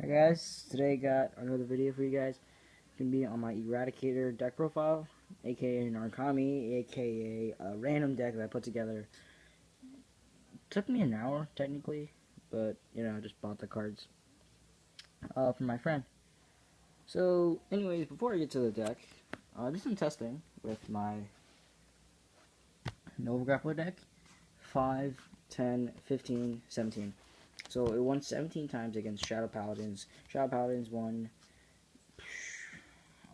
Hi guys, today I got another video for you guys. It's going to be on my Eradicator deck profile, aka an Arcami, aka a random deck that I put together. It took me an hour, technically, but, I just bought the cards from my friend. So, anyways, before I get to the deck, I did some testing with my Nova Grappler deck. 5, 10, 15, 17. So it won 17 times against Shadow Paladins. Shadow Paladins won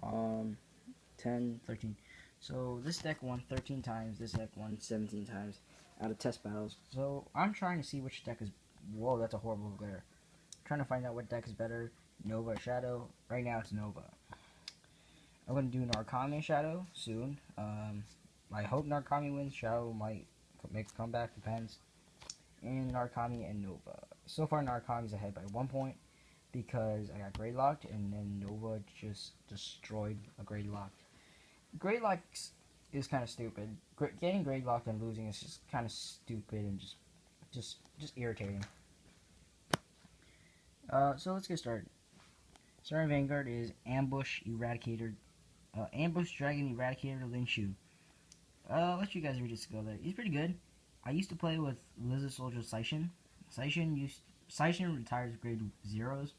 10, 13. So this deck won 13 times, this deck won 17 times out of test battles. So I'm trying to see which deck is... Whoa, that's a horrible glare. Trying to find out what deck is better, Nova or Shadow. Right now it's Nova. I'm going to do Narcomi Shadow soon. I hope Narcomi wins. Shadow might make a comeback, depends. And Narcomi and Nova. So far Narcomi's ahead by 1 point because I got grade locked, and then Nova just destroyed a grade lock. Grade lock is kind of stupid. Getting grade locked and losing is just kind of stupid and just irritating. So let's get started. Starting Vanguard is Ambush Eradicator, Ambush Dragon Eradicator Linshu. I'll let you guys read his skill there. He's pretty good. I used to play with Lizard Soldier Seishin. Seishin retires grade 0s,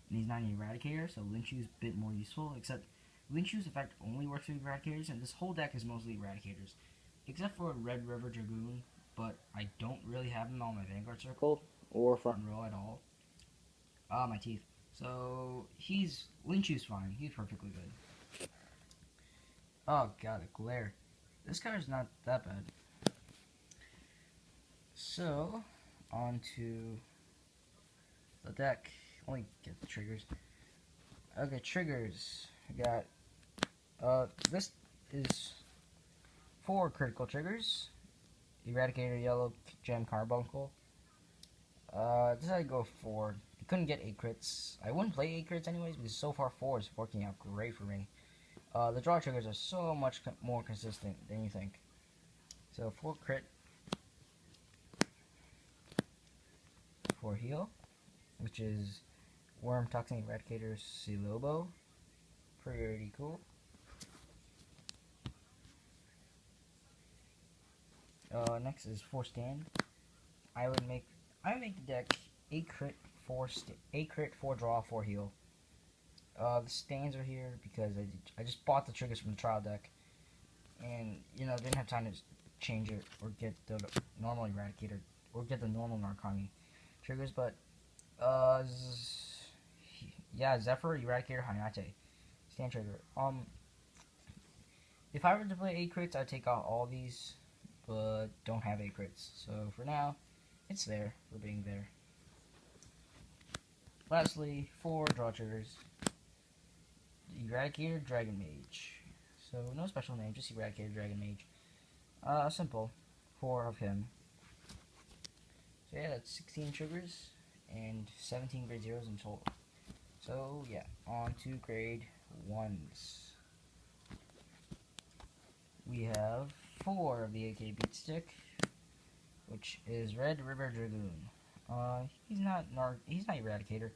and he's not an Eradicator, so Linshu's a bit more useful, except Linshu's effect only works with Eradicators, and this whole deck is mostly Eradicators. Except for Red River Dragoon, but I don't really have him on my Vanguard circle, or front row at all. My teeth. So, Linshu's fine. He's perfectly good. Oh god, a glare. This card's not that bad. So, on to the deck. Only get the triggers. Okay, triggers. I got, this is 4 critical triggers. Eradicator, Yellow, Gem, Carbuncle. This I go 4. I couldn't get 8 crits. I wouldn't play 8 crits anyways, because so far 4 is working out great for me. The draw triggers are so much more consistent than you think. So 4 crit, 4 heal, which is Worm, Toxin, Eradicator, Silobo. Pretty cool. Next is 4 stand. I would make the deck 8 crit, 4 draw, 4 heal. The stands are here because I just bought the triggers from the trial deck, and didn't have time to change it or get the normal Eradicator or get the normal Narcomi triggers, but yeah, Zephyr, Eradicator, Hayate stand trigger. If I were to play 8 crits, I'd take out all these, but don't have 8 crits. So for now, it's there for being there. Lastly, 4 draw triggers. Eradicator, Dragon Mage. So no special name, just Eradicator, Dragon Mage. Simple. 4 of him. So yeah, that's 16 triggers and 17 grade 0s in total. So yeah, on to grade 1s. We have 4 of the AK Beat Stick, which is Red River Dragoon. He's not Eradicator.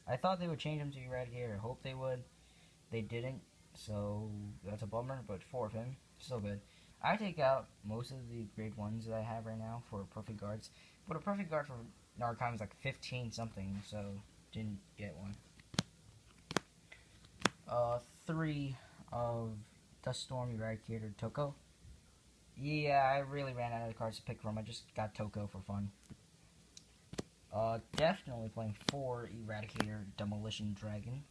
I thought they would change him to Eradicator. I hope they would. They didn't, so that's a bummer, but 4 of him, still good. I take out most of the grade 1s that I have right now for perfect guards, but a perfect guard for Narcom is like 15 something, so didn't get one. 3 of Duststorm, Eradicator, Toko. Yeah, I really ran out of cards to pick from. I just got Toko for fun. Definitely playing 4 Eradicator, Demolition Dragon.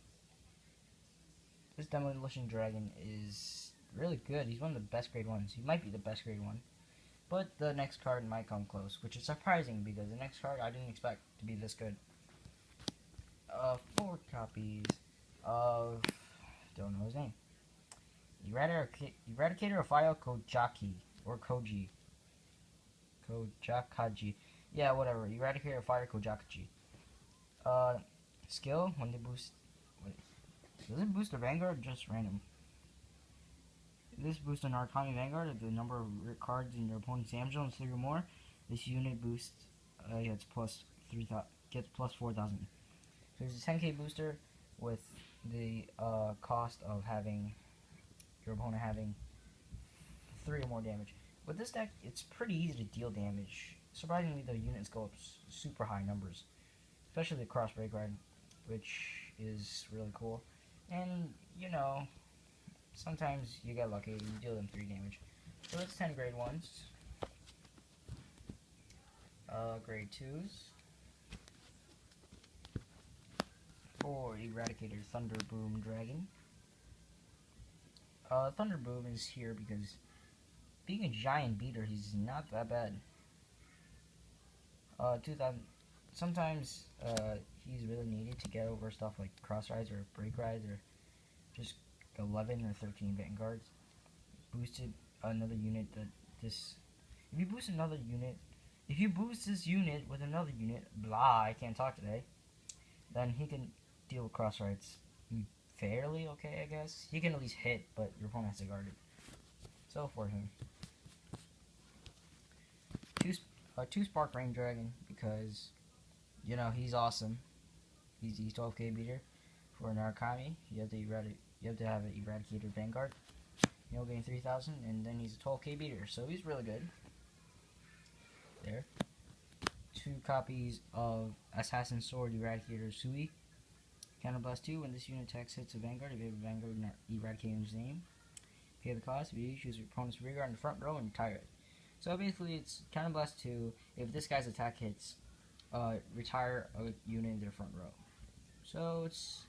This Demolition Dragon is really good. He's one of the best grade 1s. He might be the best grade 1. But the next card might come close, which is surprising because the next card I didn't expect to be this good. 4 copies of... don't know his name. Eradicator of Fire Kojaki. Or Koji. Kojakaji. Yeah, whatever. Eradicator of Fire Kojakaji. Skill, when they boost... wait. Does it boost a Vanguard or just random? This boosts an Arcani Vanguard if the number of cards in your opponent's damage zone is 3 or more. This unit boosts gets plus 4,000. So he's a 10k booster with the cost of having your opponent having 3 or more damage. With this deck, it's pretty easy to deal damage. Surprisingly, the units go up super high numbers, especially the cross break ride, which is really cool. And you know, sometimes you get lucky, you deal them 3 damage. So that's 10 grade 1s. Grade 2s. For Eradicator Thunder Boom Dragon. Thunder Boom is here because being a giant beater, he's not that bad. 2000. Sometimes he's really needed to get over stuff like cross rides or break rides or just 11 or 13 vanguards. Boosted another unit that this. If you boost another unit, if you boost this unit with another unit, blah, I can't talk today. Then he can deal with cross rides fairly okay, I guess. He can at least hit, but your opponent has to guard it. So for him, two Spark Rain Dragon because you know he's awesome. He's 12k beater for an Arcami. You have to have an Eradicator Vanguard. You know, getting 3,000, and then he's a 12k beater, so he's really good. There. 2 copies of Assassin Sword Eradicator Sui. Counterblast 2, when this unit attacks hits a Vanguard, if you have a Vanguard Eradicator's name, pay the cost. If you choose your opponent's rear guard in the front row and retire it. So basically, it's Counterblast 2, if this guy's attack hits, retire a unit in their front row. So it's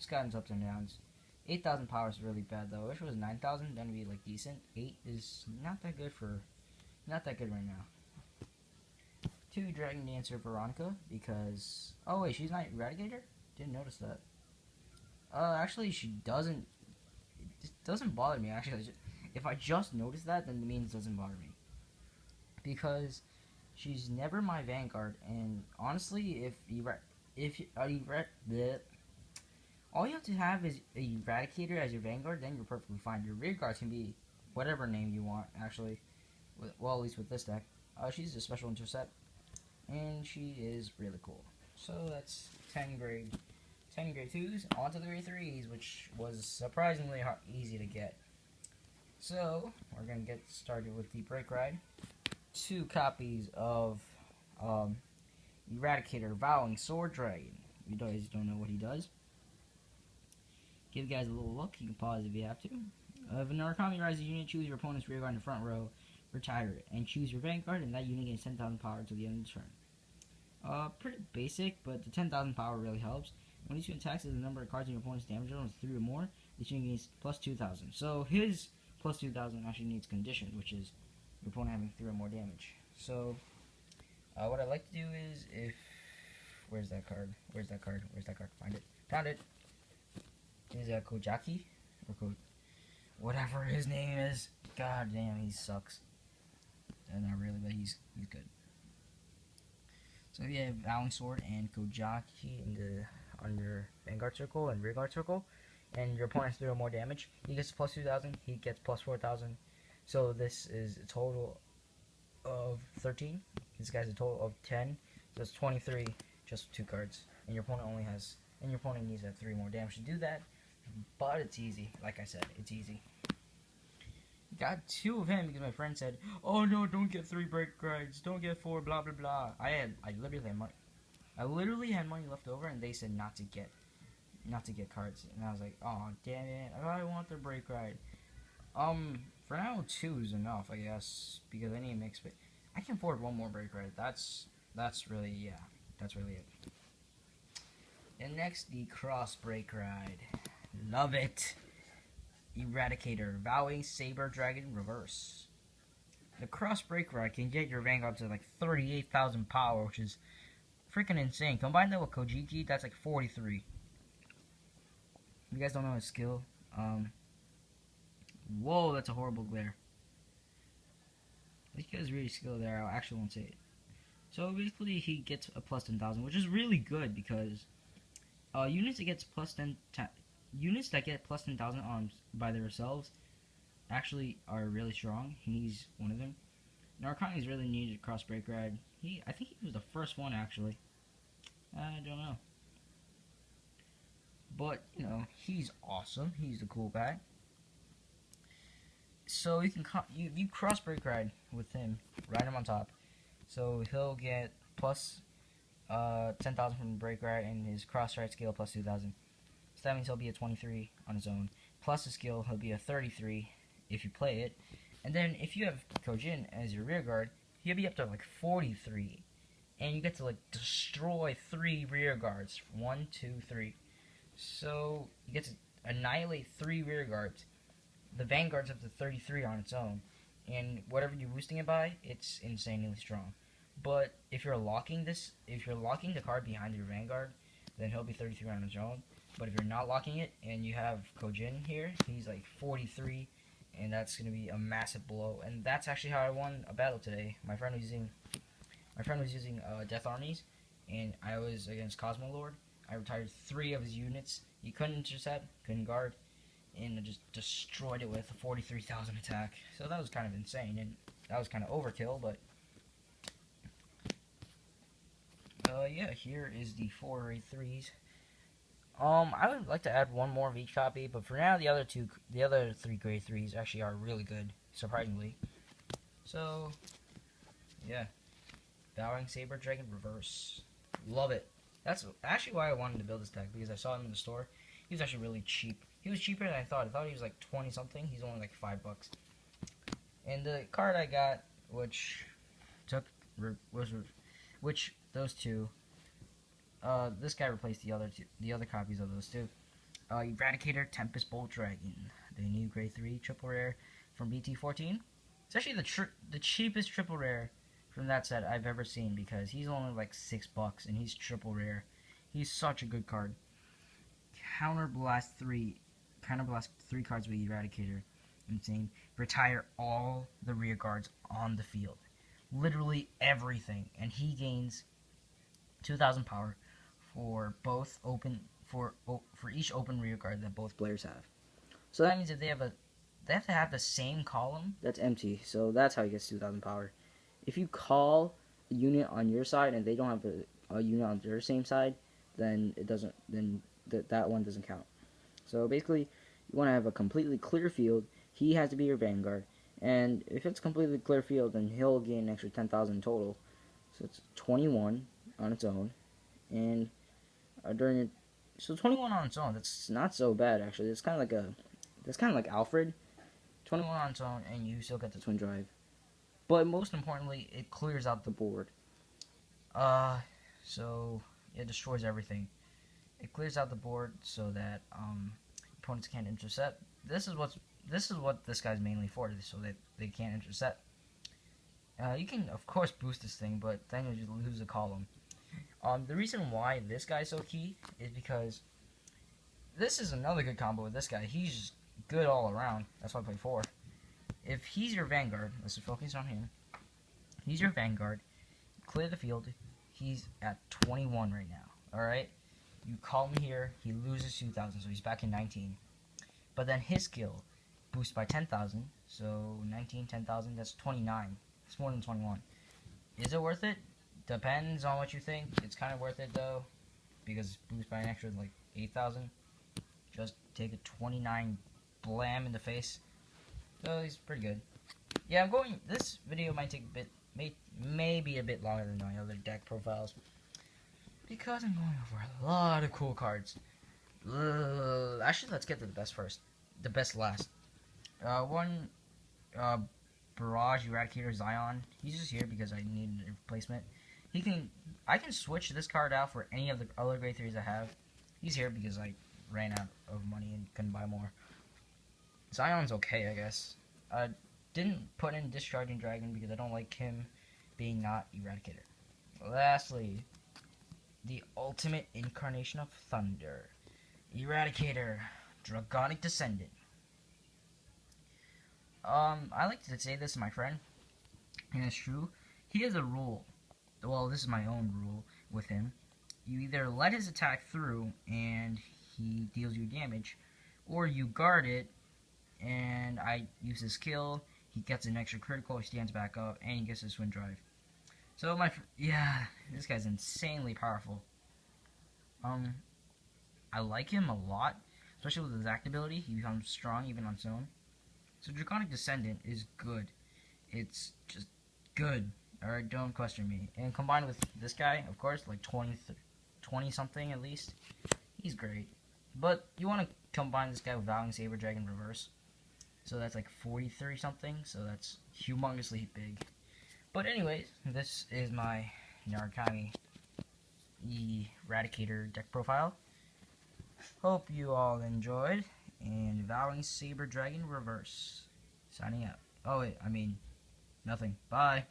gotten ups and downs. 8,000 power is really bad though. I wish it was 9,000, then it'd be like decent. 8 is not that good right now. 2 Dragon Dancer Veronica because wait, she's not Eradicator? Didn't notice that. Actually she doesn't. It doesn't bother me actually. If I just noticed that, then it means it doesn't bother me. Because she's never my Vanguard, and honestly, all you have to have is a Eradicator as your Vanguard, then you're perfectly fine. Your rear guards can be whatever name you want, actually. Well, at least with this deck. She's a special intercept, and she is really cool. So that's 10 grade 2s, on to the grade 3s, which was surprisingly easy to get. So, we're going to get started with the Break Ride. 2 copies of Eradicator Vowing Sword Dragon. You guys don't know what he does. Give you guys a little look. You can pause if you have to. If an Arcami rises unit, choose your opponent's rear guard in the front row, retire it, and choose your Vanguard, and that unit gains 10,000 power until the end of the turn. Pretty basic, but the 10,000 power really helps. When each unit attacks, the number of cards in your opponent's damage roll is 3 or more. This unit gains plus 2,000. So his plus 2,000 actually needs conditions, which is your opponent having 3 or more damage. So what I like to do is where's that card? Find it. Found it. Is Kojaki or whatever his name is. God damn, he sucks. Not really, but he's good. So you have Vowing Sword and Kojaki on your Vanguard circle and rear guard circle, and your opponent has 3 or more damage. He gets plus 2,000. He gets plus 4,000. So this is a total of 13. This guy's a total of 10. So it's 23, just 2 cards, and your opponent needs to have 3 more damage to do that. But it's easy. Like I said, it's easy. Got 2 of him because my friend said, "Oh no, don't get 3 break rides. Don't get 4. Blah blah blah." I literally had money. I literally had money left over, and they said not to get cards, and I was like, "Oh damn it! I want the break ride." For now 2 is enough, I guess, because I need to mix it. I can afford 1 more break ride. That's really it. And next, the cross break ride. Love it. Eradicator, Vowing Saber Dragon Reverse. The cross break ride can get your Vanguard to like 38,000 power, which is freaking insane. Combine that with Kojiki, that's like 43. You guys don't know his skill. Whoa, that's a horrible glare. This guy's really skilled there. I actually won't say it. So basically, he gets a plus 10,000, which is really good because units that get plus 10,000 on by themselves actually are really strong. He's one of them. Narconi's really needed a cross break ride. I think he was the first one actually. I don't know. But, you know, he's awesome. He's a cool guy. So you can you cross break ride with him, ride him on top. So he'll get plus 10,000 from the break ride, and his cross ride skill plus 2,000. So that means he'll be a 23 on his own. Plus his skill, he'll be a 33 if you play it. And then if you have Kojin as your rear guard, he'll be up to like 43. And you get to like destroy 3 rear guards. 1, 2, 3. So you get to annihilate 3 rear guards. The Vanguard's up to 33 on its own. And whatever you're boosting it by, it's insanely strong. But if you're locking the card behind your Vanguard, then he'll be 33 on his own. But if you're not locking it and you have Kojin here, he's like 43, and that's gonna be a massive blow. And that's actually how I won a battle today. My friend was using Death Armies, and I was against Cosmo Lord. I retired 3 of his units. He couldn't intercept, couldn't guard, and I just destroyed it with a 43,000 attack. So that was kind of insane, and that was kind of overkill. But yeah, here is the 4 grade 3s. I would like to add 1 more of each copy, but for now, the other 3 grade 3s actually are really good, surprisingly. So, yeah. Bowing Saber Dragon Reverse. Love it. That's actually why I wanted to build this deck, because I saw him in the store. He was actually really cheap. He was cheaper than I thought. I thought he was like 20 something. He's only like $5. And the card I got, which those two, this guy replaced the other copies of those two. Eradicator Tempest Bolt Dragon, the new grade 3 triple rare from BT14. It's actually the cheapest triple rare from that set I've ever seen, because he's only like $6 and he's triple rare. He's such a good card. Counterblast 3 cards with Eradicator. Insane. Retire all the rear guards on the field. Literally everything. And he gains 2,000 power for both for each open rear guard that both players have. So that means if they have to have the same column that's empty. So that's how he gets 2,000 power. If you call a unit on your side and they don't have a unit on their same side, then it doesn't. Then that one doesn't count. So basically, you want to have a completely clear field. He has to be your Vanguard, and if it's completely clear field, then he'll gain an extra 10,000 total. So it's 21 on its own, and so 21 on its own. That's not so bad actually. It's kind of like Alfred. 21 on its own, and you still get the twin drive. But most importantly, it clears out the board. So it destroys everything. It clears out the board so that opponents can't intercept. This is what this guy's mainly for, so that they can't intercept. You can of course boost this thing, but then you just lose a column. The reason why this guy's so key is because this is another good combo with this guy. He's just good all around. That's why I play 4. If he's your Vanguard, let's focus on him. He's your Vanguard. Clear the field. He's at 21 right now. Alright? You call him here. He loses 2,000, so he's back in 19. But then his skill boosts by 10,000. So 19, 10,000, that's 29. It's more than 21. Is it worth it? Depends on what you think. It's kind of worth it, though, because it's boosted by an extra, like, 8,000. Just take a 29 blam in the face. So he's pretty good. Yeah, this video might take a bit, maybe a bit longer than my other deck profiles, because I'm going over a lot of cool cards. Actually, let's get to the best first. The best last. Barrage Eradicator Zion. He's just here because I need a replacement. I can switch this card out for any of the other grade 3s I have. He's here because I ran out of money and couldn't buy more. Zion's okay, I guess. I didn't put in Discharging Dragon because I don't like him being not Eradicator. Lastly, the ultimate incarnation of Thunder. Eradicator, Dragonic Descendant. I like to say this to my friend, and it's true. He has a rule. Well, this is my own rule with him. You either let his attack through and he deals you damage, or you guard it and I use his skill, he gets an extra critical, he stands back up, and he gets his twin drive. So yeah, this guy's insanely powerful. I like him a lot, especially with his act ability. He becomes strong even on his own. So Draconic Descendant is good. It's just good. Alright, don't question me. And combined with this guy, of course, like 20 something at least, he's great. But you want to combine this guy with Vowing Saber Dragon Reverse. So that's like 43 something, so that's humongously big. But anyways, this is my Narukami Eradicator deck profile. Hope you all enjoyed, and Vowing Saber Dragon Reverse. Signing out. Oh wait, I mean, nothing. Bye.